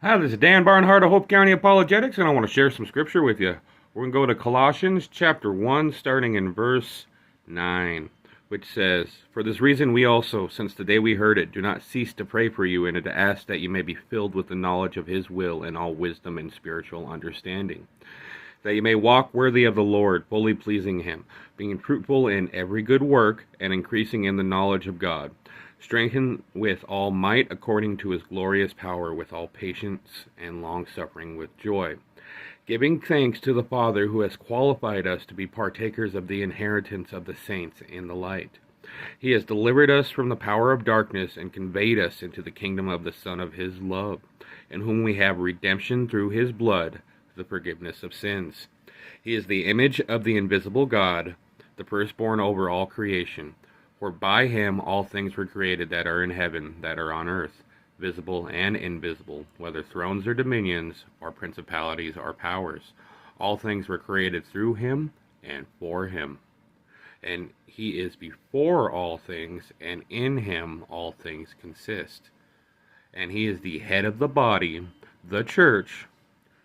Hi, this is Dan Barnhart of Hope County Apologetics, and I want to share some scripture with you. We're going to go to Colossians chapter 1, starting in verse 9, which says, "For this reason we also, since the day we heard it, do not cease to pray for you and to ask that you may be filled with the knowledge of his will in all wisdom and spiritual understanding, that you may walk worthy of the Lord, fully pleasing him, being fruitful in every good work and increasing in the knowledge of God, strengthened with all might according to his glorious power, with all patience and long-suffering with joy, giving thanks to the Father who has qualified us to be partakers of the inheritance of the saints in the light. He has delivered us from the power of darkness and conveyed us into the kingdom of the Son of his love, in whom we have redemption through his blood, the forgiveness of sins. He is the image of the invisible God, the firstborn over all creation. For by him all things were created that are in heaven, that are on earth, visible and invisible, whether thrones or dominions, or principalities or powers. All things were created through him and for him. And he is before all things, and in him all things consist. And he is the head of the body, the church,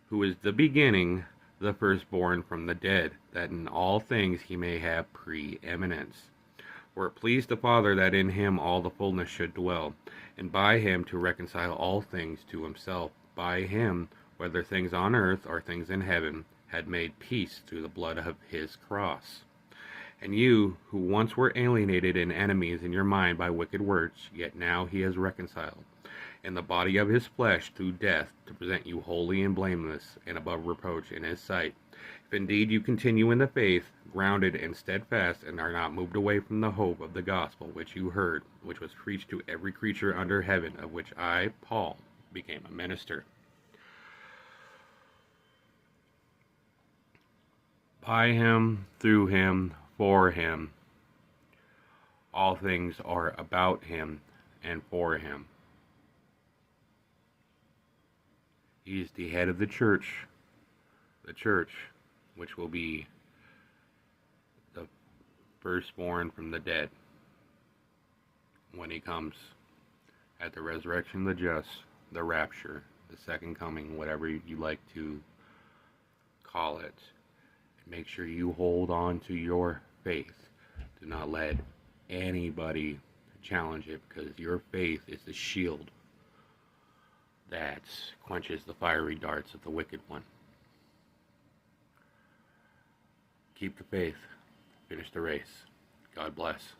who is the beginning, the firstborn from the dead, that in all things he may have preeminence. For it pleased the Father that in him all the fullness should dwell, and by him to reconcile all things to himself. By him, whether things on earth or things in heaven, had made peace through the blood of his cross. And you, who once were alienated and enemies in your mind by wicked works, yet now he has reconciled in the body of his flesh through death, to present you holy and blameless and above reproach in his sight. If indeed you continue in the faith, grounded and steadfast, and are not moved away from the hope of the gospel which you heard, which was preached to every creature under heaven, of which I, Paul, became a minister." By him, through him, for him, all things are about him and for him. He is the head of the church, which will be the firstborn from the dead when he comes at the resurrection of the just, the rapture, the second coming, whatever you like to call it. Make sure you hold on to your faith. Do not let anybody challenge it, because your faith is the shield that quenches the fiery darts of the wicked one. Keep the faith. Finish the race. God bless.